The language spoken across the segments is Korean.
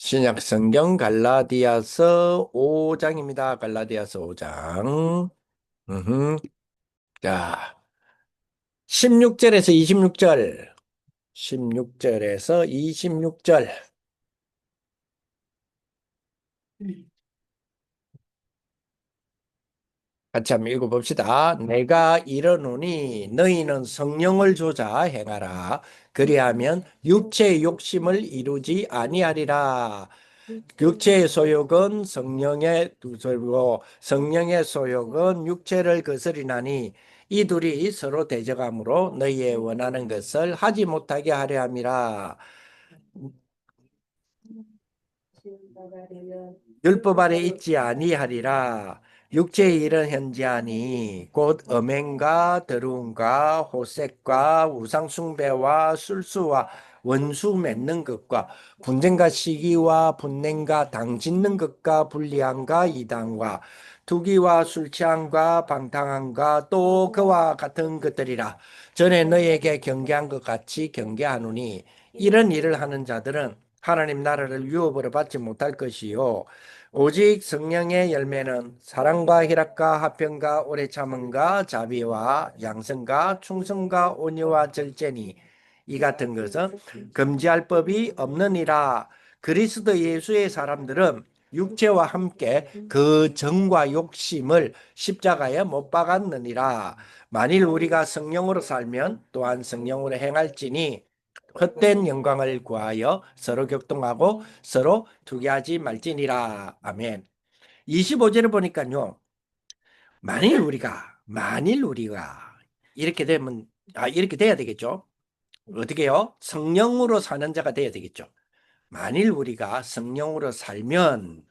신약 성경 갈라디아서 5장입니다. 갈라디아서 5장. 자, 16절에서 26절. 16절에서 26절. 같이 한번 읽어봅시다. 내가 이르노니 너희는 성령을 조자 행하라. 그리하면 육체의 욕심을 이루지 아니하리라. 육체의 소욕은 성령의 두설고 성령의 소욕은 육체를 거스리나니 이 둘이 서로 대적하므로 너희의 원하는 것을 하지 못하게 하려 함이라. 율법 아래 있지 아니하리라. 육체의 일은 현재하니 곧 음행과 더러움과 호색과 우상숭배와 술수와 원수 맺는 것과 분쟁과 시기와 분냉과 당 짓는 것과 불리함과 이단과 투기와 술 취함과 방탕함과 또 그와 같은 것들이라. 전에 너희에게 경계한 것 같이 경계하노니 이런 일을 하는 자들은 하나님 나라를 유업으로 받지 못할 것이요 오직 성령의 열매는 사랑과 희락과 화평과 오래 참음과 자비와 양성과 충성과 온유와 절제니 이 같은 것은 금지할 법이 없느니라. 그리스도 예수의 사람들은 육체와 함께 그 정과 욕심을 십자가에 못 박았느니라. 만일 우리가 성령으로 살면 또한 성령으로 행할지니 헛된 영광을 구하여 서로 격동하고 서로 투기하지 말지니라. 아멘. 25절을 보니까요. 만일 우리가 이렇게 되면 이렇게 돼야 되겠죠. 어떻게요? 성령으로 사는 자가 돼야 되겠죠. 만일 우리가 성령으로 살면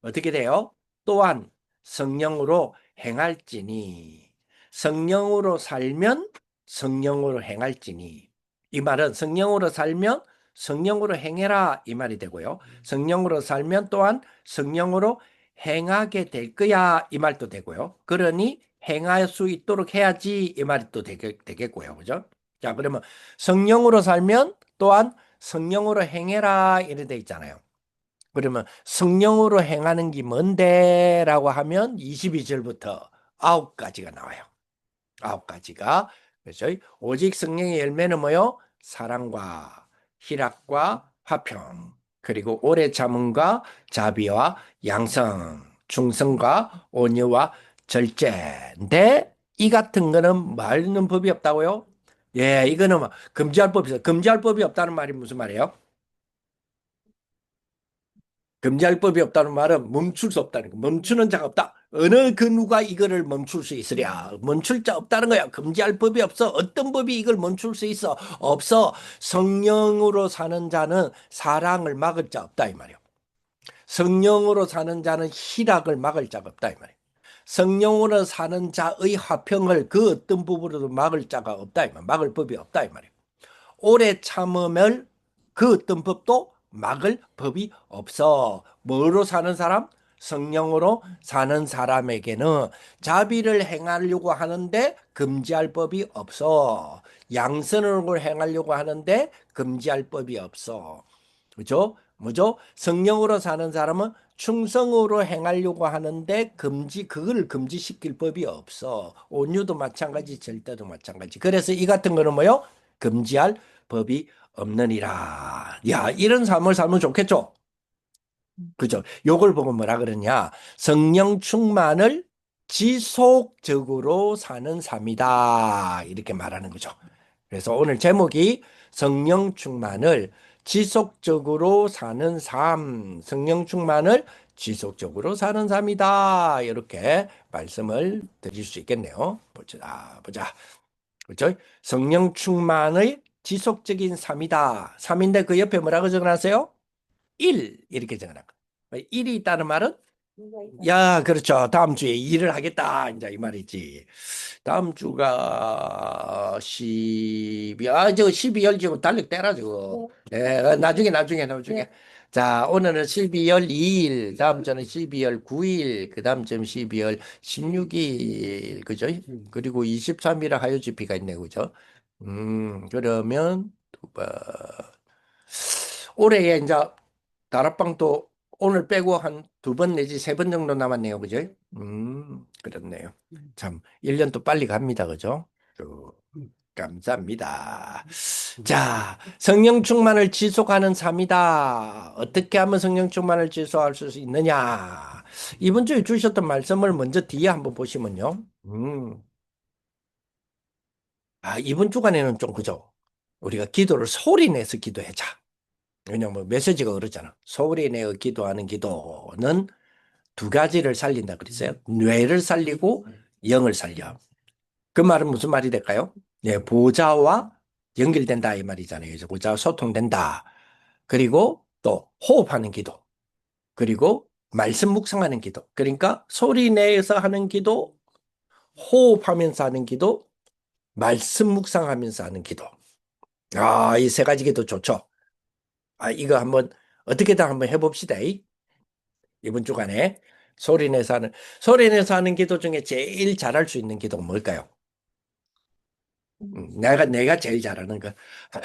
어떻게 돼요? 또한 성령으로 행할지니 성령으로 살면 성령으로 행할지니 이 말은 성령으로 살면 성령으로 행해라 이 말이 되고요. 성령으로 살면 또한 성령으로 행하게 될 거야 이 말도 되고요. 그러니 행할 수 있도록 해야지 이 말이 또 되겠고요. 그죠? 자, 그러면 성령으로 살면 또한 성령으로 행해라 이래 돼 있잖아요. 그러면 성령으로 행하는 게 뭔데? 라고 하면 22절부터 9가지가 나와요. 9가지가. 그래서 오직 성령의 열매는 뭐요? 사랑과 희락과 화평, 그리고 오래 참음과 자비와 양성, 충성과 온유와 절제인데 이 같은 거는 말하는 법이 없다고요? 예, 이거는 금지할 법이 있어. 금지할 법이 없다는 말이 무슨 말이에요? 금지할 법이 없다는 말은 멈출 수 없다는 거. 멈추는 자가 없다. 어느 그 누가 이거를 멈출 수 있으랴. 멈출 자 없다는 거야. 금지할 법이 없어. 어떤 법이 이걸 멈출 수 있어? 없어. 성령으로 사는 자는 사랑을 막을 자 없다 이 말이야. 성령으로 사는 자는 희락을 막을 자가 없다 이 말이야. 성령으로 사는 자의 화평을 그 어떤 부분으로도 막을 자가 없다 이 말이야. 막을 법이 없다 이 말이야. 오래 참으면 그 어떤 법도 막을 법이 없어. 뭐로 사는 사람? 성령으로 사는 사람에게는 자비를 행하려고 하는데 금지할 법이 없어. 양선을 행하려고 하는데 금지할 법이 없어. 그죠? 뭐죠? 성령으로 사는 사람은 충성으로 행하려고 하는데 그걸 금지시킬 법이 없어. 온유도 마찬가지, 절대도 마찬가지. 그래서 이 같은 거는 뭐요? 금지할 법이 없느니라. 야, 이런 삶을 살면 좋겠죠? 그죠? 요걸 보고 뭐라 그러냐? 성령 충만을 지속적으로 사는 삶이다. 이렇게 말하는 거죠. 그래서 오늘 제목이 성령 충만을 지속적으로 사는 삶, 성령 충만을 지속적으로 사는 삶이다. 이렇게 말씀을 드릴 수 있겠네요. 보자. 그렇죠? 성령 충만의 지속적인 삶이다. 삶인데 그 옆에 뭐라고 적어놨어요? 1 이렇게 적어놨고 1이 있다는 말은 야, 그렇죠. 다음 주에 일을 하겠다. 이제 이 말이지. 다음 주가 12, 저 12월 지금 달력 떼라, 저거. 네, 나중에. 자, 오늘은 12월 2일, 다음 주는 12월 9일, 그 다음 주는 12월 16일, 그죠? 그리고 23일에 하요집회가 있네, 그죠? 그러면, 올해에 이제 다락방도 오늘 빼고 한 2번 내지 3번 정도 남았네요. 그죠? 그렇네요. 참, 1년 또 빨리 갑니다. 그죠? 감사합니다. 자, 성령 충만을 지속하는 삶이다. 어떻게 하면 성령 충만을 지속할 수 있느냐? 이번 주에 주셨던 말씀을 먼저 뒤에 한번 보시면요. 이번 주간에는 좀 그죠? 우리가 기도를 소리 내서 기도하자. 왜냐면 뭐 메시지가 그러잖아. 소리 내어 기도하는 기도는 2가지를 살린다 그랬어요. 뇌를 살리고 영을 살려. 그 말은 무슨 말이 될까요? 네, 보좌와 연결된다 이 말이잖아요. 그래서 보좌와 소통된다. 그리고 또 호흡하는 기도. 그리고 말씀 묵상하는 기도. 그러니까 소리 내서 하는 기도, 호흡하면서 하는 기도, 말씀 묵상하면서 하는 기도. 이 3가지 기도 좋죠. 이거 한번 어떻게든 한번 해봅시다. 이번 주간에 소리 내서 하는 기도 중에 제일 잘할 수 있는 기도가 뭘까요? 내가 제일 잘하는 거.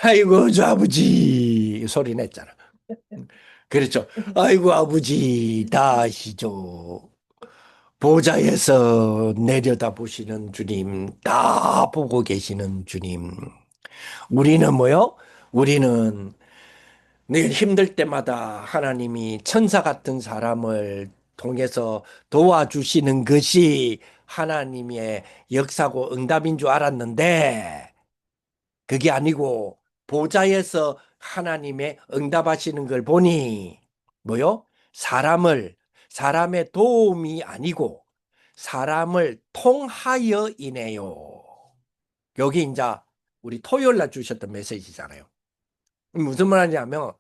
아이고, 저 아버지 소리 냈잖아. 그렇죠. 아이고, 아버지 다시죠. 보좌에서 내려다 보시는 주님, 다 보고 계시는 주님. 우리는 뭐요? 우리는 늘 힘들 때마다 하나님이 천사 같은 사람을 통해서 도와주시는 것이 하나님의 역사고 응답인 줄 알았는데 그게 아니고 보좌에서 하나님의 응답하시는 걸 보니 뭐요? 사람의 도움이 아니고 사람을 통하여 이네요. 여기 이제 우리 토요일 날 주셨던 메시지잖아요. 무슨 말하냐면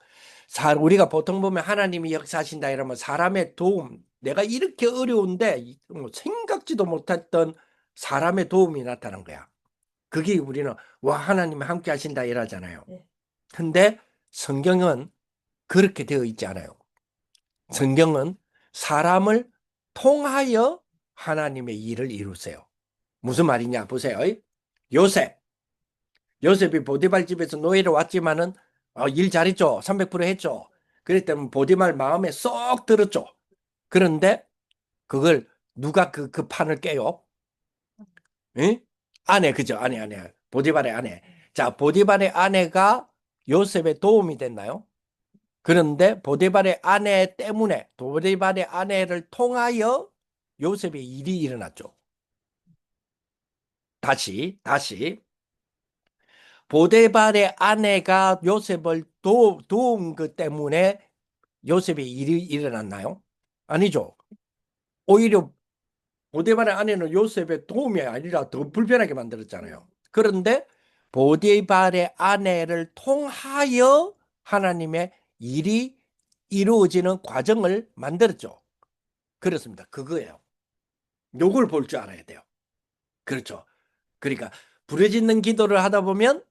우리가 보통 보면 하나님이 역사하신다 이러면 사람의 도움, 내가 이렇게 어려운데 생각지도 못했던 사람의 도움이 나타난 거야. 그게 우리는 와 하나님이 함께 하신다 이러잖아요. 근데 성경은 그렇게 되어 있지 않아요. 성경은 사람을 통하여 하나님의 일을 이루세요. 무슨 말이냐 보세요. 요셉이 보디발 집에서 노예로 왔지만은 일 잘했죠. 300% 했죠. 그랬기 때문에 보디발 마음에 쏙 들었죠. 그런데 그걸 누가 그 판을 깨요? 응? 아내, 그죠? 아내. 보디발의 아내. 자, 보디발의 아내가 요셉의 도움이 됐나요? 그런데 보디발의 아내 때문에 보디발의 아내를 통하여 요셉의 일이 일어났죠. 다시. 보디발의 아내가 요셉을 도운 것 때문에 요셉의 일이 일어났나요? 아니죠. 오히려 보디발의 아내는 요셉의 도움이 아니라 더 불편하게 만들었잖아요. 그런데 보디발의 아내를 통하여 하나님의 일이 이루어지는 과정을 만들었죠. 그렇습니다. 그거예요. 요걸 볼 줄 알아야 돼요. 그렇죠. 그러니까 부르짖는 기도를 하다 보면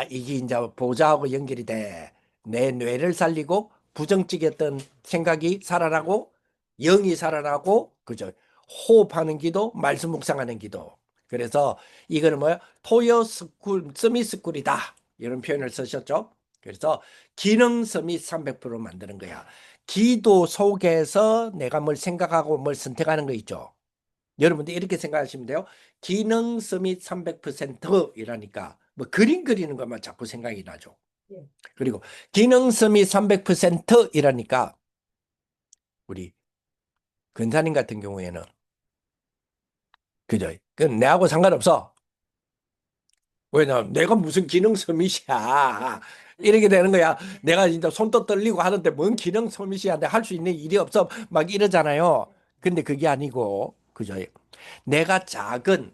이게 이제 보좌하고 연결이 돼. 내 뇌를 살리고 부정적이었던 생각이 살아나고 영이 살아나고 그죠. 호흡하는 기도, 말씀 묵상하는 기도. 그래서 이거는 뭐야? 토요 스쿨, 서밋스쿨이다. 이런 표현을 쓰셨죠. 그래서 기능 서밋 300% 만드는 거야. 기도 속에서 내가 뭘 생각하고 뭘 선택하는 거 있죠. 여러분들 이렇게 생각하시면 돼요. 기능 서밋 300%이라니까 뭐 그림 그리는 것만 자꾸 생각이 나죠. 그리고 기능 서밋 300%이라니까 우리 근사님 같은 경우에는 그죠? 그건 내하고 상관없어. 왜냐 내가 무슨 기능 서밋이야. 이렇게 되는 거야. 내가 진짜 손도 떨리고 하는데 뭔 기능 서밋이야. 내가 할 수 있는 일이 없어. 막 이러잖아요. 근데 그게 아니고 그죠? 내가 작은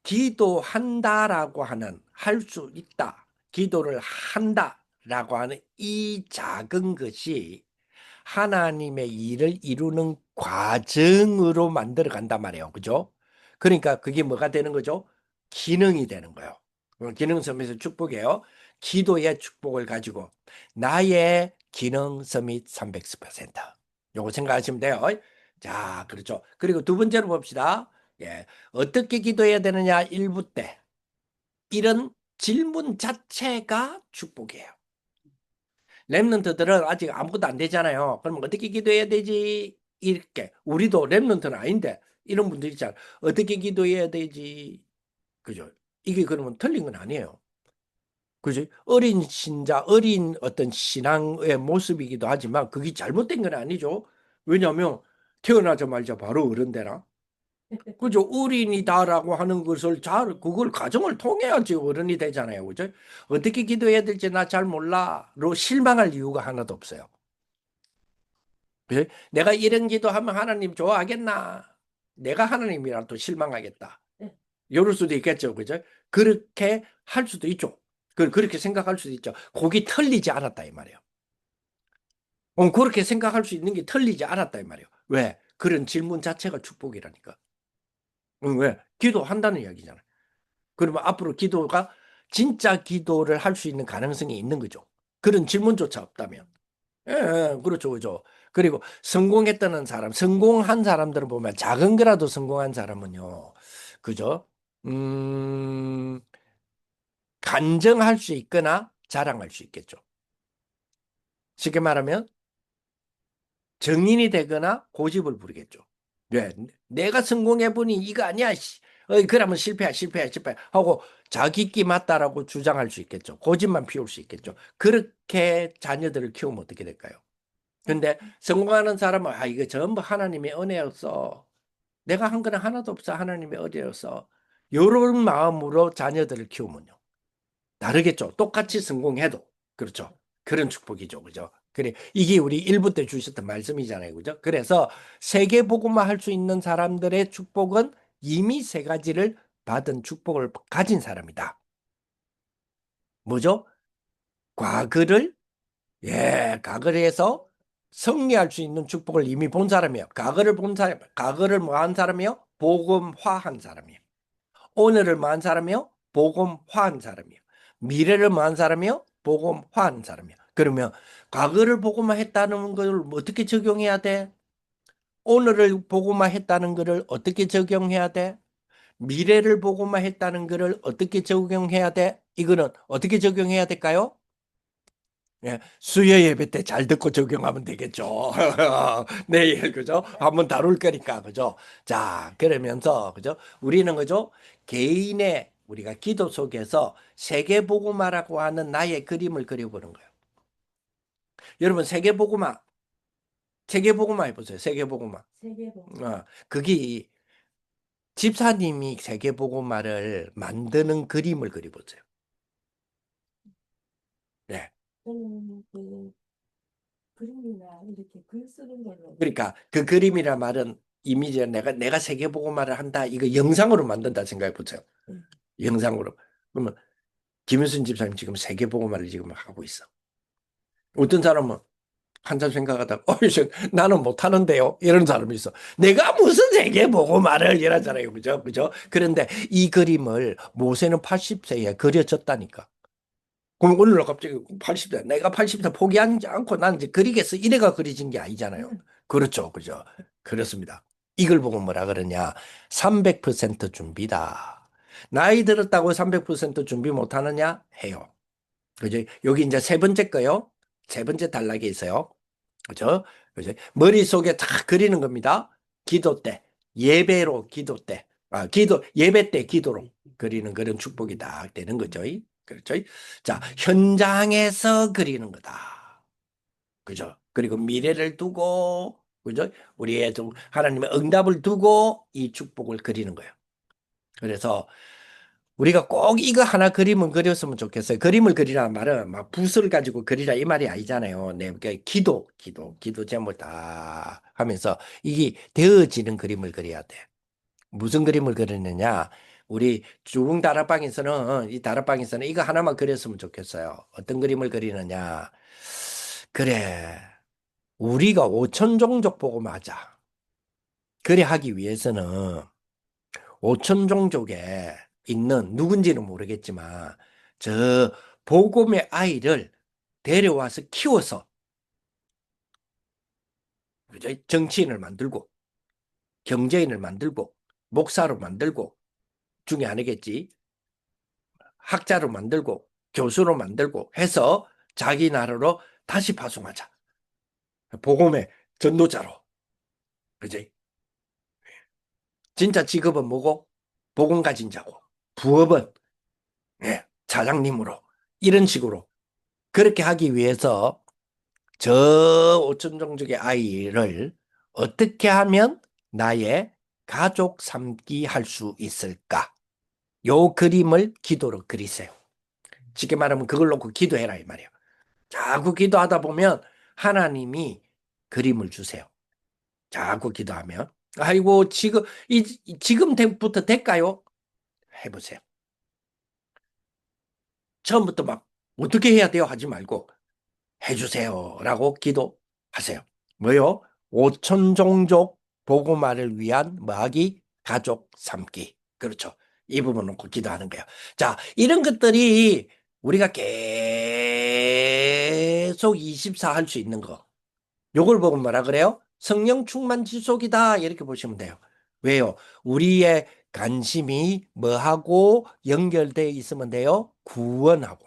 기도한다라고 하는 할 수 있다. 기도를 한다라고 하는 이 작은 것이 하나님의 일을 이루는 과정으로 만들어 간단 말이에요. 그죠? 그러니까 그게 뭐가 되는 거죠? 기능이 되는 거예요. 기능 서밋의 축복이에요. 기도의 축복을 가지고 나의 기능 서밋 300%. 요거 생각하시면 돼요. 자, 그렇죠. 그리고 2번째로 봅시다. 예. 어떻게 기도해야 되느냐? 1부 때. 이런 질문 자체가 축복이에요. 랩런트들은 아직 아무것도 안 되잖아요. 그럼 어떻게 기도해야 되지? 이렇게. 우리도 랩런트는 아닌데 이런 분들 있잖아요. 어떻게 기도해야 되지? 그죠? 이게 그러면 틀린 건 아니에요. 그지? 어린 신자, 어린 어떤 신앙의 모습이기도 하지만 그게 잘못된 건 아니죠. 왜냐하면 태어나자마자 바로 어른 되나? 그죠? 어린이다라고 하는 것을 그걸 과정을 통해야지 어른이 되잖아요. 그죠? 어떻게 기도해야 될지 나 잘 몰라로 실망할 이유가 하나도 없어요. 그죠? 내가 이런 기도하면 하나님 좋아하겠나? 내가 하나님이랑 또 실망하겠다. 이럴 수도 있겠죠. 그죠? 그렇게 할 수도 있죠. 그렇게 생각할 수도 있죠. 곡이 틀리지 않았다 이 말이에요. 그렇게 생각할 수 있는 게 틀리지 않았다 이 말이에요. 왜? 그런 질문 자체가 축복이라니까. 왜? 기도한다는 이야기잖아요. 그러면 앞으로 기도가 진짜 기도를 할 수 있는 가능성이 있는 거죠. 그런 질문조차 없다면. 예, 예, 그렇죠, 그죠. 그리고 성공했다는 사람, 성공한 사람들을 보면 작은 거라도 성공한 사람은요, 그죠? 음, 간증할 수 있거나 자랑할 수 있겠죠. 쉽게 말하면 증인이 되거나 고집을 부리겠죠. 네, 내가 성공해보니 이거 아니야. 그러면 실패 하고 자기 끼 맞다라고 주장할 수 있겠죠. 고집만 피울 수 있겠죠. 그렇게 자녀들을 키우면 어떻게 될까요? 근데 성공하는 사람은 이거 전부 하나님의 은혜였어. 내가 한 거는 하나도 없어. 하나님의 은혜였어. 이런 마음으로 자녀들을 키우면요. 다르겠죠. 똑같이 성공해도. 그렇죠. 그런 축복이죠. 그죠? 그래. 이게 우리 1부 때 주셨던 말씀이잖아요. 그죠? 그래서 세계복음화 할 수 있는 사람들의 축복은 이미 세 가지를 받은 축복을 가진 사람이다. 뭐죠? 과거를, 과거를 해서 승리할 수 있는 축복을 이미 본 사람이에요. 과거를 본 사람, 과거를 뭐 한 사람이요? 복음화한 사람이에요. 오늘을 뭐 한 사람이요? 복음화한 사람이요. 미래를 뭐 한 사람이요? 복음화한 사람이요. 그러면 과거를 복음화했다는 걸 어떻게 적용해야 돼? 오늘을 복음화했다는 것을 어떻게 적용해야 돼? 미래를 복음화했다는 것을 어떻게 적용해야 돼? 이거는 어떻게 적용해야 될까요? 예, 수요 예배 때 잘 듣고 적용하면 되겠죠. 내일, 그죠? 한번 다룰 거니까, 그죠? 자, 그러면서, 그죠? 우리는, 그죠? 개인의 우리가 기도 속에서 세계복음화라고 하는 나의 그림을 그려보는 거예요. 여러분, 세계복음화 해보세요. 세계복음화. 세계복. 그게 집사님이 세계복음화를 만드는 그림을 그려보세요. 네. 저는 그 그림이나 이렇게 글 쓰는 걸로. 그러니까 그 그림이라 말은 이미지 내가 세계복음화를 한다. 이거 영상으로 만든다 생각해 보세요. 영상으로. 그러면 김윤순 집사님 지금 세계복음화를 지금 하고 있어. 어떤 사람은 한참 생각하다가 나는 못하는데요. 이런 사람이 있어. 내가 무슨 세계복음화를 이러잖아요. 그죠? 그죠? 그런데 이 그림을 모세는 80세에 그려졌다니까. 그럼 오늘 갑자기 80세, 내가 80세 포기하지 않고 나는 이제 그리겠어. 이래가 그려진 게 아니잖아요. 그렇죠. 그죠. 그렇습니다. 이걸 보고 뭐라 그러냐. 300% 준비다. 나이 들었다고 300% 준비 못 하느냐? 해요. 그죠. 여기 이제 세 번째 거요. 세 번째 단락에 있어요. 그죠. 그죠. 머릿속에 다 그리는 겁니다. 기도 때, 예배로 기도 때, 예배 때 기도로 그리는 그런 축복이 딱 되는 거죠. 그렇죠. 자, 현장에서 그리는 거다. 그죠? 그리고 미래를 두고, 그죠? 우리의 좀 하나님의 응답을 두고 이 축복을 그리는 거예요. 그래서 우리가 꼭 이거 하나 그림은 그렸으면 좋겠어요. 그림을 그리라는 말은 막 붓을 가지고 그리라 이 말이 아니잖아요. 네, 그러니까 기도 제목 다 하면서 이게 되어지는 그림을 그려야 돼. 무슨 그림을 그리느냐? 우리 중 다락방에서는 이 다락방에서는 이거 하나만 그렸으면 좋겠어요. 어떤 그림을 그리느냐? 그래, 우리가 오천 종족 보고 맞아. 그래 하기 위해서는 오천 종족에 있는 누군지는 모르겠지만 저 복음의 아이를 데려와서 키워서 그죠? 정치인을 만들고 경제인을 만들고 목사로 만들고 중에 하나겠지. 학자로 만들고 교수로 만들고 해서 자기 나라로 다시 파송하자. 복음의 전도자로. 그지? 진짜 직업은 뭐고? 복음 가진 자고. 부업은 예, 차장님으로. 이런 식으로. 그렇게 하기 위해서 저 오천종족의 아이를 어떻게 하면 나의 가족 삼기 할 수 있을까? 요 그림을 기도로 그리세요. 쉽게 말하면 그걸 놓고 기도해라 이 말이에요. 자꾸 기도하다 보면 하나님이 그림을 주세요. 자꾸 기도하면 아이고 지금부터 될까요? 해보세요. 처음부터 막 어떻게 해야 돼요? 하지 말고 해주세요라고 기도하세요. 뭐요? 오천종족 복음화를 위한 뭐하기? 가족 삼기. 그렇죠. 이 부분 놓고 기도하는 거예요. 자, 이런 것들이 우리가 계속 24 할 수 있는 거. 요걸 보고 뭐라 그래요? 성령 충만 지속이다. 이렇게 보시면 돼요. 왜요? 우리의 관심이 뭐하고 연결되어 있으면 돼요? 구원하고.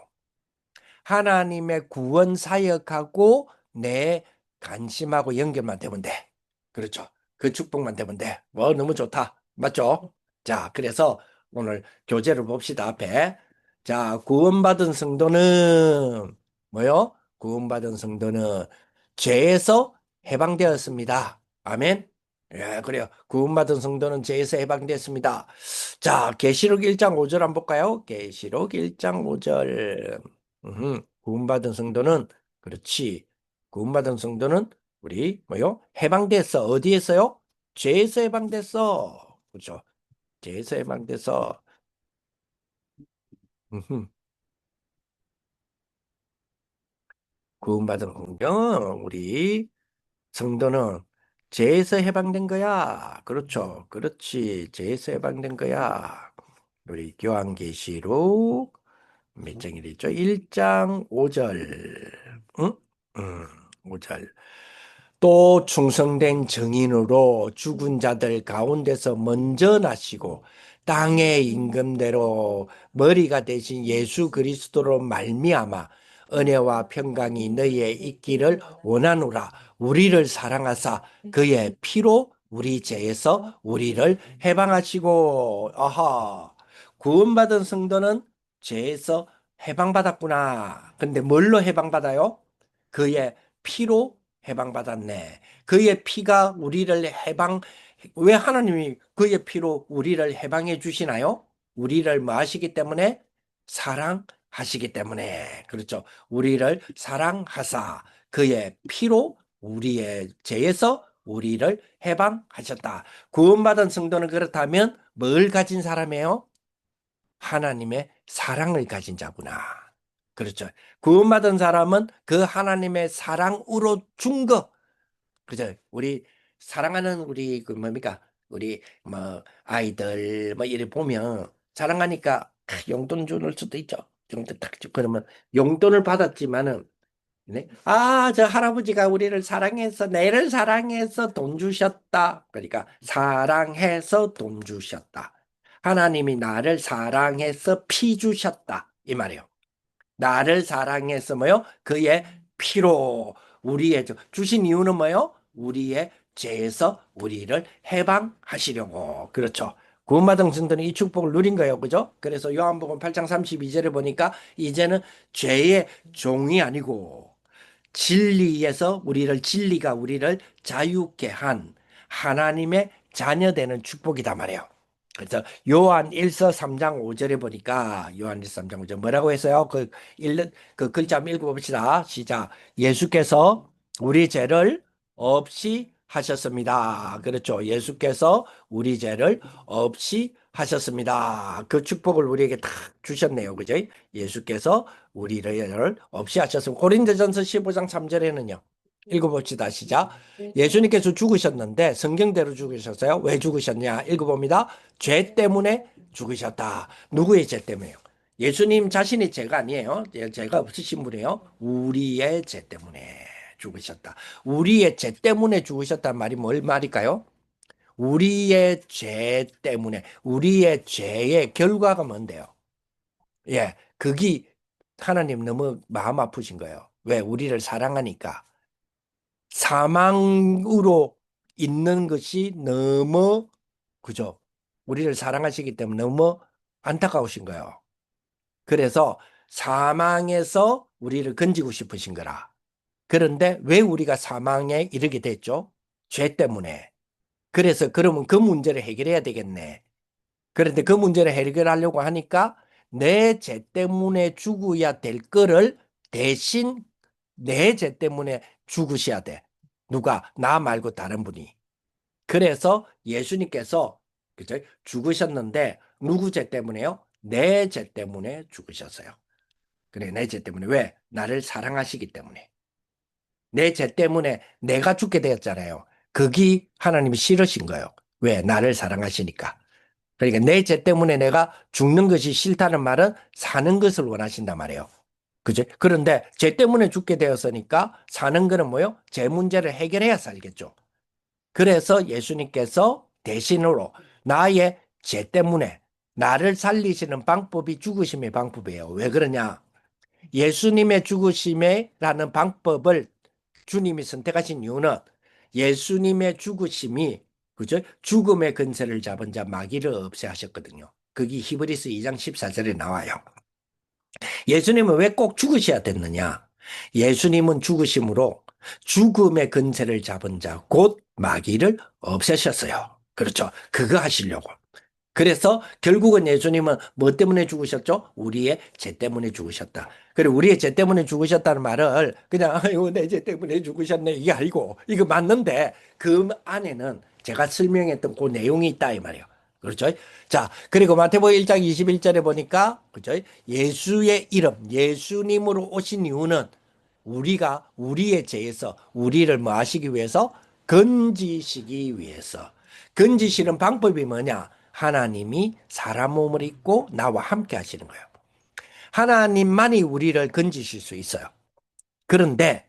하나님의 구원 사역하고 내 관심하고 연결만 되면 돼. 그렇죠. 그 축복만 되면 돼. 뭐 너무 좋다. 맞죠? 자, 그래서 오늘 교재를 봅시다. 앞에. 자, 구원받은 성도는 뭐요? 구원받은 성도는 죄에서 해방되었습니다. 아멘. 예, 그래요. 구원받은 성도는 죄에서 해방되었습니다. 자, 계시록 1장 5절 한번 볼까요? 계시록 1장 5절. 구원받은 성도는 그렇지. 구원받은 성도는 우리 뭐요? 해방됐어. 어디에서요? 죄에서 해방됐어. 그렇죠. 죄에서 해방돼서 음흠. 구원받은 성도는 우리 성도는 죄에서 해방된 거야. 그렇죠. 그렇지. 죄에서 해방된 거야. 우리 요한계시록 몇 장이랬죠? 1장 5절. 응? 5절. 또 충성된 증인으로 죽은 자들 가운데서 먼저 나시고 땅의 임금대로 머리가 되신 예수 그리스도로 말미암아 은혜와 평강이 너희에 있기를 원하노라. 우리를 사랑하사 그의 피로 우리 죄에서 우리를 해방하시고. 아하, 구원받은 성도는 죄에서 해방받았구나. 근데 뭘로 해방받아요? 그의 피로 해방받았네. 그의 피가 우리를 왜 하나님이 그의 피로 우리를 해방해 주시나요? 우리를 뭐 하시기 때문에? 사랑하시기 때문에. 그렇죠. 우리를 사랑하사 그의 피로 우리의 죄에서 우리를 해방하셨다. 구원받은 성도는 그렇다면 뭘 가진 사람이에요? 하나님의 사랑을 가진 자구나. 그렇죠. 구원받은 사람은 그 하나님의 사랑으로 준 거. 그죠. 우리 사랑하는 우리 그 뭡니까? 우리 뭐 아이들 뭐 이래 보면 사랑하니까 용돈 주는 수도 있죠. 용돈 딱 주. 그러면 용돈을 받았지만은 네? 아, 저 할아버지가 우리를 사랑해서 내를 사랑해서 돈 주셨다. 그러니까 사랑해서 돈 주셨다. 하나님이 나를 사랑해서 피 주셨다. 이 말이에요. 나를 사랑해서 뭐요? 그의 피로 우리의 주신 이유는 뭐요? 우리의 죄에서 우리를 해방하시려고. 그렇죠. 구원받은 성도는 이 축복을 누린 거예요. 그죠? 그래서 요한복음 8장 32절에 보니까 이제는 죄의 종이 아니고 진리에서 진리가 우리를 자유케 한 하나님의 자녀되는 축복이다 말이에요. 그래서 요한 1서 3장 5절에 보니까 요한 1서 3장 5절 뭐라고 했어요? 그 글자 한번 읽어봅시다. 시작. 예수께서 우리 죄를 없이 하셨습니다. 그렇죠. 예수께서 우리 죄를 없이 하셨습니다. 그 축복을 우리에게 다 주셨네요. 그죠? 예수께서 우리를 없이 하셨습니다. 고린도전서 15장 3절에는요. 읽어봅시다. 시작. 예수님께서 죽으셨는데 성경대로 죽으셨어요. 왜 죽으셨냐? 읽어봅니다. 죄 때문에 죽으셨다. 누구의 죄 때문에요? 예수님 자신의 죄가 아니에요. 죄가 없으신 분이에요. 우리의 죄 때문에 죽으셨다. 우리의 죄 때문에 죽으셨단 말이 뭘 말일까요? 우리의 죄 때문에 우리의 죄의 결과가 뭔데요? 예, 그게 하나님 너무 마음 아프신 거예요. 왜? 우리를 사랑하니까. 사망으로 있는 것이 너무, 그죠? 우리를 사랑하시기 때문에 너무 안타까우신 거예요. 그래서 사망에서 우리를 건지고 싶으신 거라. 그런데 왜 우리가 사망에 이르게 됐죠? 죄 때문에. 그래서 그러면 그 문제를 해결해야 되겠네. 그런데 그 문제를 해결하려고 하니까 내 죄 때문에 죽어야 될 거를 대신 내 죄 때문에 죽으셔야 돼. 누가? 나 말고 다른 분이. 그래서 예수님께서 그죠? 죽으셨는데 누구 죄 때문에요? 내 죄 때문에 죽으셨어요. 그래, 내 죄 때문에. 왜? 나를 사랑하시기 때문에. 내 죄 때문에 내가 죽게 되었잖아요. 그게 하나님이 싫으신 거예요. 왜? 나를 사랑하시니까. 그러니까 내 죄 때문에 내가 죽는 것이 싫다는 말은 사는 것을 원하신단 말이에요. 그죠? 그런데 죄 때문에 죽게 되었으니까 사는 거는 뭐요? 죄 문제를 해결해야 살겠죠. 그래서 예수님께서 대신으로 나의 죄 때문에 나를 살리시는 방법이 죽으심의 방법이에요. 왜 그러냐? 예수님의 죽으심이라는 방법을 주님이 선택하신 이유는 예수님의 죽으심이 그죠? 죽음의 근세를 잡은 자 마귀를 없애하셨거든요. 그게 히브리서 2장 14절에 나와요. 예수님은 왜 꼭 죽으셔야 됐느냐? 예수님은 죽으심으로 죽음의 근세를 잡은 자, 곧 마귀를 없애셨어요. 그렇죠. 그거 하시려고. 그래서 결국은 예수님은 뭐 때문에 죽으셨죠? 우리의 죄 때문에 죽으셨다. 그리고 우리의 죄 때문에 죽으셨다는 말을 그냥 아이고 내 죄 때문에 죽으셨네 이게 아니고 이거 맞는데 그 안에는 제가 설명했던 그 내용이 있다 이 말이에요. 그렇죠? 자, 그리고 마태복음 1장 21절에 보니까 그죠? 예수의 이름, 예수님으로 오신 이유는 우리가 우리의 죄에서 우리를 뭐 하시기 위해서 건지시기 위해서. 건지시는 방법이 뭐냐? 하나님이 사람 몸을 입고 나와 함께 하시는 거예요. 하나님만이 우리를 건지실 수 있어요. 그런데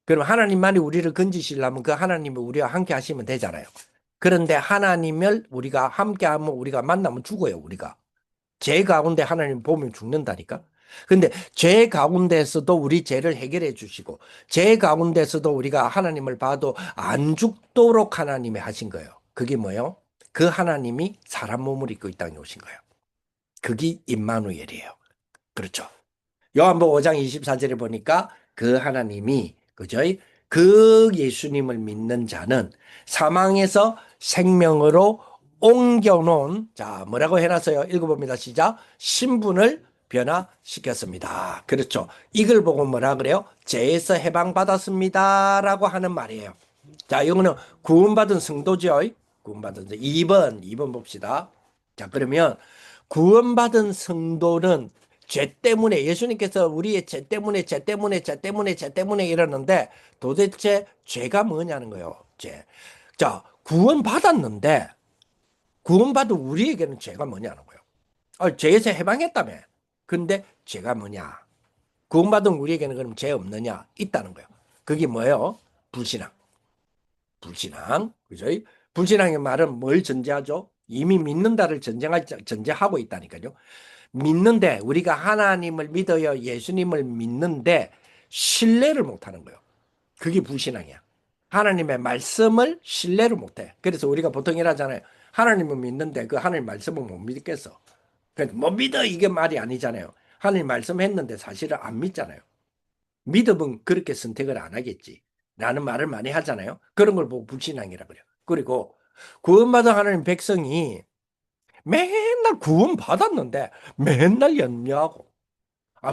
그럼 하나님만이 우리를 건지시려면 그 하나님이 우리와 함께 하시면 되잖아요. 그런데 하나님을 우리가 함께 하면 우리가 만나면 죽어요, 우리가. 죄 가운데 하나님 보면 죽는다니까. 근데 죄 가운데서도 우리 죄를 해결해 주시고 죄 가운데서도 우리가 하나님을 봐도 안 죽도록 하나님이 하신 거예요. 그게 뭐예요? 그 하나님이 사람 몸을 입고 이 땅에 오신 거예요. 그게 임마누엘이에요. 그렇죠. 요한복음 5장 24절에 보니까 그 하나님이 그죠? 그 예수님을 믿는 자는 사망에서 생명으로 옮겨놓은 자 뭐라고 해놨어요? 읽어봅니다. 시작. 신분을 변화시켰습니다. 그렇죠. 이걸 보고 뭐라 그래요? 죄에서 해방받았습니다라고 하는 말이에요. 자, 이거는 구원받은 성도죠. 구원받은 2번 봅시다. 자, 그러면 구원받은 성도는 죄 때문에 예수님께서 우리의 죄 때문에 이러는데 도대체 죄가 뭐냐는 거예요. 죄. 자, 구원받았는데 구원받은 우리에게는 죄가 뭐냐는 거예요. 죄에서 해방했다며. 근데 죄가 뭐냐? 구원받은 우리에게는 그럼 죄 없느냐? 있다는 거예요. 그게 뭐예요? 불신앙. 불신앙. 그죠? 불신앙의 말은 뭘 전제하죠? 이미 믿는다를 전제하고 있다니까요. 믿는데 우리가 하나님을 믿어요. 예수님을 믿는데 신뢰를 못하는 거예요. 그게 불신앙이야. 하나님의 말씀을 신뢰를 못해. 그래서 우리가 보통 이러잖아요. 하나님을 믿는데 그 하나님 말씀을 못 믿겠어. 못 믿어 이게 말이 아니잖아요. 하나님 말씀했는데 사실은 안 믿잖아요. 믿음은 그렇게 선택을 안 하겠지. 라는 말을 많이 하잖아요. 그런 걸 보고 불신앙이라 그래요. 그리고 구원받은 하나님 백성이 맨날 구원받았는데 맨날 염려하고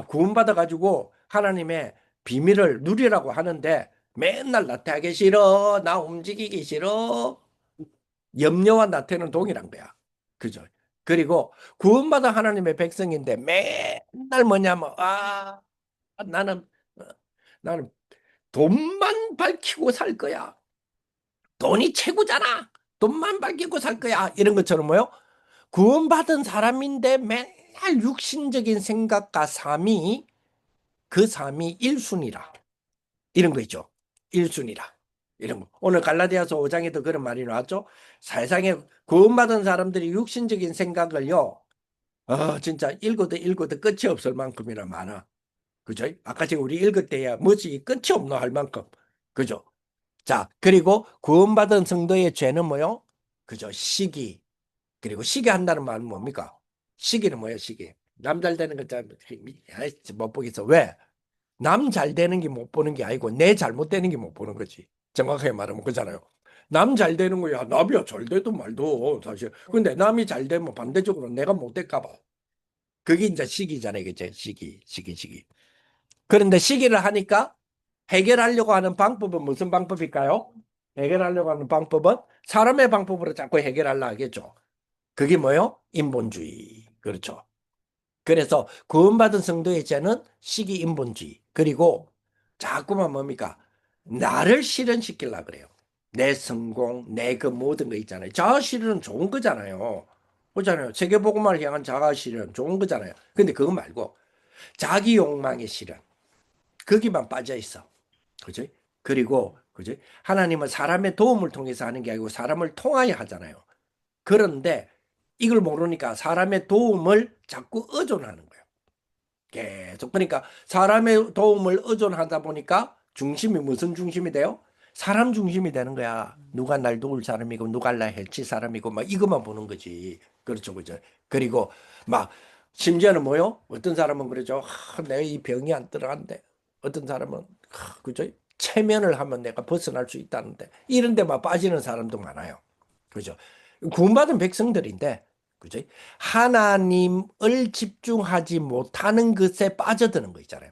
구원받아가지고 하나님의 비밀을 누리라고 하는데 맨날 나태하기 싫어 나 움직이기 싫어 염려와 나태는 동일한 거야. 그죠? 그리고 구원받은 하나님의 백성인데 맨날 뭐냐면 나는 어, 나는 돈만 밝히고 살 거야. 돈이 최고잖아. 돈만 밝히고 살 거야. 이런 것처럼 뭐요? 구원받은 사람인데 맨날 육신적인 생각과 삶이 그 삶이 1순위라. 이런 거 있죠. 1순위라. 이런 거. 오늘 갈라디아서 5장에도 그런 말이 나왔죠. 세상에 구원받은 사람들이 육신적인 생각을요. 진짜 읽어도 끝이 없을 만큼이나 많아. 그죠? 아까 제가 우리 읽을 때야 뭐지 끝이 없노 할 만큼. 그죠? 자, 그리고 구원받은 성도의 죄는 뭐요? 그죠? 시기. 그리고 시기 한다는 말은 뭡니까? 시기는 뭐예요, 시기? 남 잘 되는 거못 보겠어. 왜? 남 잘 되는 게 못 보는 게 아니고 내 잘못되는 게 못 보는 거지. 정확하게 말하면 그잖아요. 남 잘 되는 거야. 남이야 잘 돼도 말도 사실. 근데 남이 잘 되면 반대적으로 내가 못 될까 봐. 그게 이제 시기잖아요. 그죠? 시기. 그런데 시기를 하니까 해결하려고 하는 방법은 무슨 방법일까요? 해결하려고 하는 방법은 사람의 방법으로 자꾸 해결하려 하겠죠. 그게 뭐요? 인본주의. 그렇죠. 그래서 구원받은 성도의 죄는 시기 인본주의. 그리고 자꾸만 뭡니까? 나를 실현시키려고 그래요. 내 성공, 내 그 모든 거 있잖아요. 자아 실현은 좋은 거잖아요. 그렇잖아요. 세계복음화를 향한 자아 실현 좋은 거잖아요. 근데 그거 말고 자기 욕망의 실현. 거기만 빠져 있어. 그죠? 그리고 그죠? 하나님은 사람의 도움을 통해서 하는 게 아니고 사람을 통하여 하잖아요. 그런데 이걸 모르니까 사람의 도움을 자꾸 의존하는 거예요. 계속. 그러니까 사람의 도움을 의존하다 보니까 중심이 무슨 중심이 돼요? 사람 중심이 되는 거야. 누가 날 도울 사람이고 누가 날 해칠 사람이고 막 이것만 보는 거지. 그렇죠, 그죠? 그리고 막 심지어는 뭐요? 어떤 사람은 그러죠. 내가 이 병이 안 들어간대. 어떤 사람은 그죠? 체면을 하면 내가 벗어날 수 있다는데 이런 데만 빠지는 사람도 많아요. 그죠? 구원받은 백성들인데 그죠? 하나님을 집중하지 못하는 것에 빠져드는 거 있잖아요.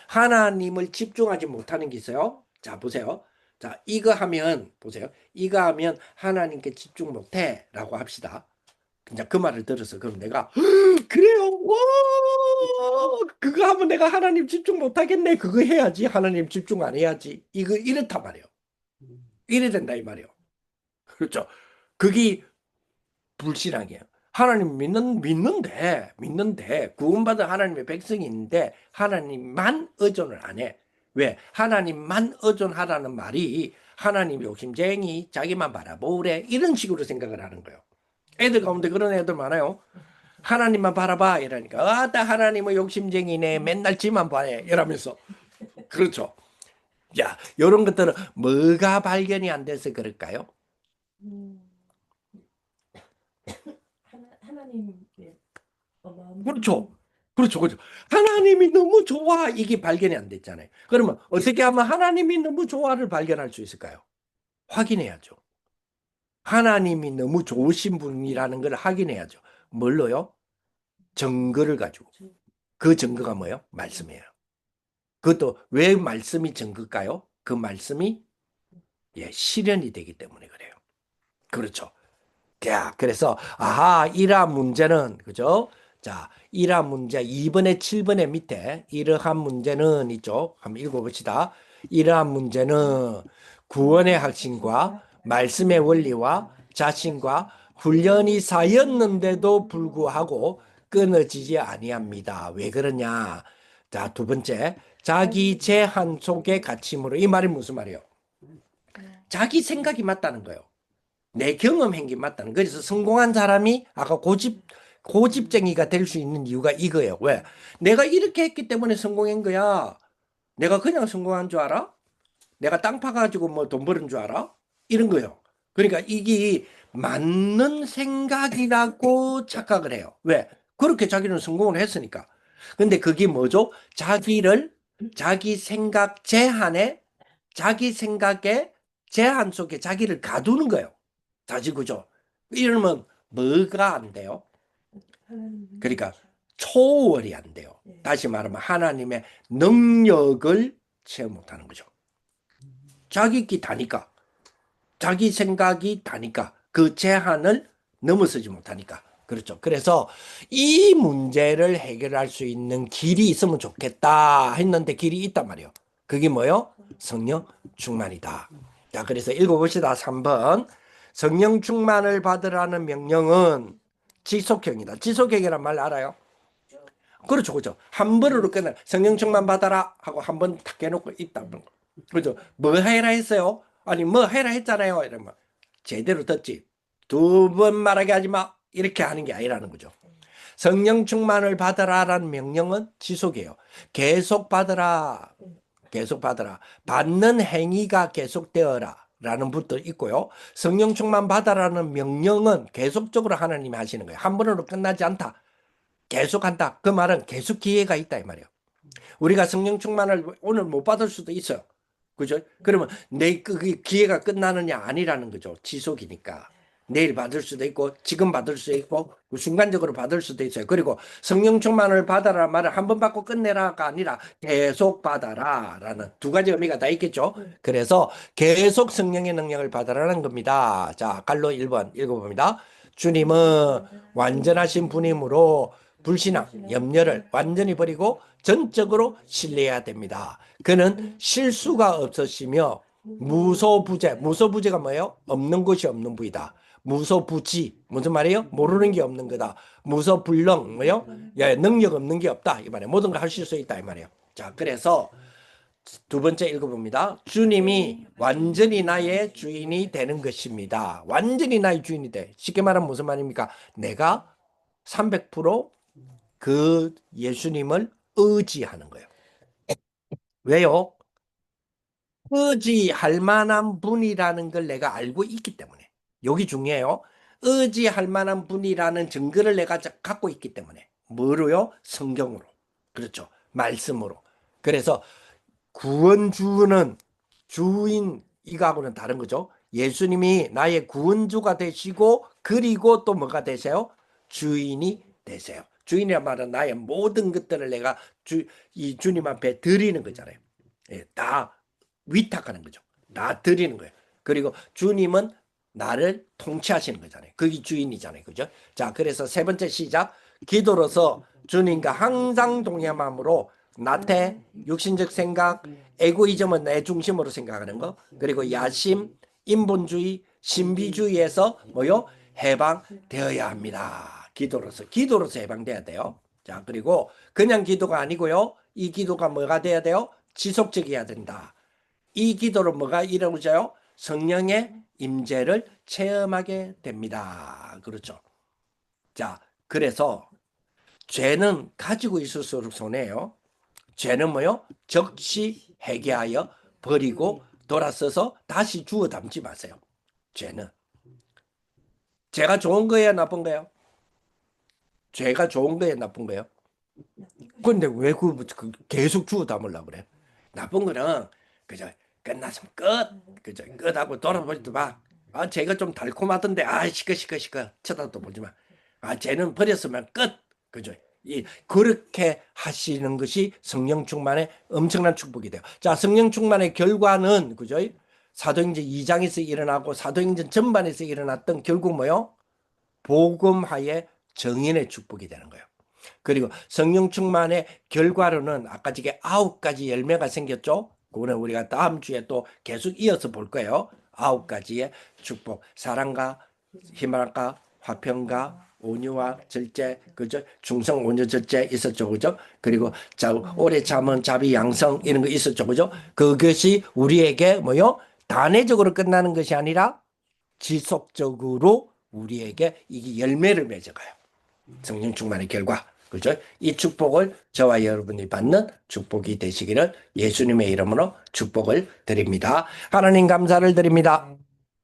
하나님을 집중하지 못하는 게 있어요. 자, 보세요. 자, 이거 하면, 보세요. 이거 하면 하나님께 집중 못해. 라고 합시다. 그냥 그 말을 들어서, 그럼 내가, 그래요? 와! 그거 하면 내가 하나님 집중 못하겠네. 그거 해야지. 하나님 집중 안 해야지. 이거, 이렇단 말이에요. 이래 된다, 이 말이에요. 그렇죠. 그게 불신앙이에요. 하나님 믿는데, 구원받은 하나님의 백성이 있는데, 하나님만 의존을 안 해. 왜? 하나님만 의존하라는 말이, 하나님 욕심쟁이, 자기만 바라보래. 이런 식으로 생각을 하는 거예요. 애들 가운데 그런 애들 많아요. 하나님만 바라봐. 이러니까, 나 하나님은 욕심쟁이네. 맨날 지만 봐해. 이러면서. 그렇죠. 자, 이런 것들은 뭐가 발견이 안 돼서 그럴까요? 음, 하나님의 그렇죠. 그렇죠. 하나님이 너무 좋아. 이게 발견이 안 됐잖아요. 그러면 어떻게 하면 하나님이 너무 좋아를 발견할 수 있을까요? 확인해야죠. 하나님이 너무 좋으신 분이라는 걸 확인해야죠. 뭘로요? 증거를 가지고. 그 증거가 뭐예요? 말씀이에요. 그것도 왜 말씀이 증거일까요? 그 말씀이 실현이 되기 때문에 그래요. 그렇죠. 자, 그래서 이러한 문제는 그죠? 자, 이러한 문제 2번에 7번에 밑에 이러한 문제는 있죠. 한번 읽어봅시다. 이러한 문제는 구원의核心과 말씀의 원리와 자신과 훈련이 쌓였는데도 불구하고 끊어지지 아니합니다. 왜 그러냐? 자, 두 번째, 자기 제한 속의 갇힘으로. 이 말이 무슨 말이에요? 자기 생각이 맞다는 거예요. 내 경험한 게 맞다는. 그래서 성공한 사람이 아까 고집쟁이가 될 수 있는 이유가 이거예요. 왜? 내가 이렇게 했기 때문에 성공한 거야. 내가 그냥 성공한 줄 알아? 내가 땅 파가지고 뭐 돈 버는 줄 알아? 이런 거예요. 그러니까 이게 맞는 생각이라고 착각을 해요. 왜? 그렇게 자기는 성공을 했으니까. 근데 그게 뭐죠? 자기 생각 제한에, 자기 생각의 제한 속에 자기를 가두는 거예요. 자지구조. 이러면 뭐가 안 돼요? 그러니까 초월이 안 돼요. 다시 말하면 하나님의 능력을 체험 못하는 거죠. 자기 끼 다니까, 자기 생각이 다니까, 그 제한을 넘어서지 못하니까. 그렇죠. 그래서 이 문제를 해결할 수 있는 길이 있으면 좋겠다 했는데 길이 있단 말이에요. 그게 뭐요? 성령 충만이다. 자, 그래서 읽어봅시다. 3번. 성령 충만을 받으라는 명령은 지속형이다. 지속형이란 말 알아요? 그렇죠, 그렇죠. 한 번으로 끝나. 성령 충만 받아라 하고 한 번 탁 해놓고 있다는 거. 그렇죠. 뭐 해라 했어요? 아니, 뭐 해라 했잖아요. 이러면 제대로 듣지. 두 번 말하게 하지 마. 이렇게 하는 게 아니라는 거죠. 성령 충만을 받으라라는 명령은 지속이에요. 계속 받으라. 계속 받으라. 받는 행위가 계속되어라. 라는 분도 있고요. 성령 충만 받아라는 명령은 계속적으로 하나님이 하시는 거예요. 한 번으로 끝나지 않다. 계속한다. 그 말은 계속 기회가 있다 이 말이에요. 우리가 성령 충만을 오늘 못 받을 수도 있어요. 그죠? 그러면 그 기회가 끝나느냐 아니라는 거죠. 지속이니까. 내일 받을 수도 있고 지금 받을 수도 있고 순간적으로 받을 수도 있어요. 그리고 성령 충만을 받아라 말을 한 번 받고 끝내라가 아니라 계속 받아라 라는 두 가지 의미가 다 있겠죠. 그래서 계속 성령의 능력을 받아라는 겁니다. 자, 갈로 1번 읽어봅니다. 주님은 완전하신 분이므로 불신앙, 염려를 완전히 버리고 전적으로 신뢰해야 됩니다. 그는 실수가 없으시며 무소부재가 뭐예요? 없는 것이 없는 부이다. 무소부지 무슨 말이에요? 모르는 게 없는 거다. 무소불능 뭐요? 예, 능력 없는 게 없다 이 말이에요. 모든 걸 하실 수 있다 이 말이에요. 자, 그래서 두 번째 읽어봅니다. 주님이 완전히 나의 주인이 되는 것입니다. 완전히 나의 주인이 돼. 쉽게 말하면 무슨 말입니까? 내가 300%그 예수님을 의지하는 거예요. 왜요? 의지할 만한 분이라는 걸 내가 알고 있기 때문에. 여기 중요해요. 의지할 만한 분이라는 증거를 내가 갖고 있기 때문에. 뭐로요? 성경으로. 그렇죠. 말씀으로. 그래서 구원주는 주인 이거하고는 다른 거죠. 예수님이 나의 구원주가 되시고 그리고 또 뭐가 되세요? 주인이 되세요. 주인이란 말은 나의 모든 것들을 내가 이 주님 앞에 드리는 거잖아요. 예, 다 위탁하는 거죠. 다 드리는 거예요. 그리고 주님은 나를 통치하시는 거잖아요. 그게 주인이잖아요. 그죠? 자, 그래서 세 번째 시작. 기도로서 주님과 항상 동행함으로 나태, 육신적 생각, 에고이즘은 내 중심으로 생각하는 거, 그리고 야심, 인본주의, 신비주의에서 뭐요? 해방되어야 합니다. 기도로서 해방돼야 돼요. 자, 그리고 그냥 기도가 아니고요. 이 기도가 뭐가 돼야 돼요? 지속적이어야 된다. 이 기도로 뭐가 이루어져요? 성령의 임재를 체험하게 됩니다. 그렇죠. 자, 그래서 죄는 가지고 있을수록 손해요. 죄는 뭐요? 적시 회개하여 버리고 돌아서서 다시 주워 담지 마세요. 죄는. 죄가 좋은 거예요? 나쁜 거예요? 죄가 좋은 거예요? 나쁜 거예요? 근데 왜 계속 주워 담으려고 그래? 나쁜 거는 그저 끝났으면 끝. 그저 끝하고 돌아보지도 마. 아, 쟤가 좀 달콤하던데. 아, 시끄. 쳐다도 보지 마. 아, 쟤는 버렸으면 끝. 그죠? 그렇게 하시는 것이 성령 충만의 엄청난 축복이 돼요. 자, 성령 충만의 결과는, 그죠? 사도행전 2장에서 일어나고 사도행전 전반에서 일어났던 결국 뭐요? 복음화의 정인의 축복이 되는 거예요. 그리고 성령 충만의 결과로는 아까 저게 9가지 열매가 생겼죠. 그거는 우리가 다음 주에 또 계속 이어서 볼 거예요. 9가지의 축복. 사랑과 희망과 화평과 온유와 절제, 그죠? 중성, 온유, 절제 있었죠, 그죠? 그리고 오래 참은 자비, 양성 이런 거 있었죠, 그죠? 그것이 우리에게 뭐요? 단회적으로 끝나는 것이 아니라 지속적으로 우리에게 이게 열매를 맺어가요. 성령 충만의 결과. 그죠? 이 축복을 저와 여러분이 받는 축복이 되시기를 예수님의 이름으로 축복을 드립니다. 하나님 감사를 드립니다.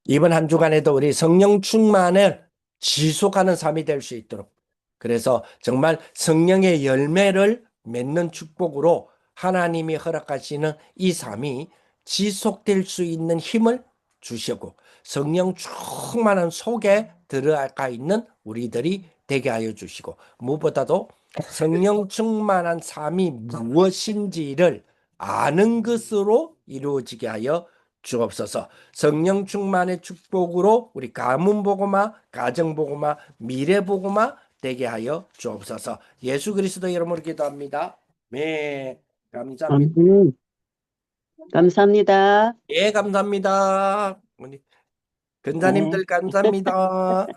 이번 한 주간에도 우리 성령 충만을 지속하는 삶이 될 수 있도록. 그래서 정말 성령의 열매를 맺는 축복으로 하나님이 허락하시는 이 삶이 지속될 수 있는 힘을 주시고 성령 충만한 속에 들어가 있는 우리들이 되게 하여 주시고 무엇보다도 성령 충만한 삶이 무엇인지를 아는 것으로 이루어지게 하여 주옵소서. 성령 충만의 축복으로 우리 가문 복음화, 가정 복음화, 미래 복음화 되게 하여 주옵소서. 예수 그리스도 이름으로 기도합니다. 네, 감사합니다. 감사합니다. 예, 감사합니다. 우리 근사님들 감사합니다.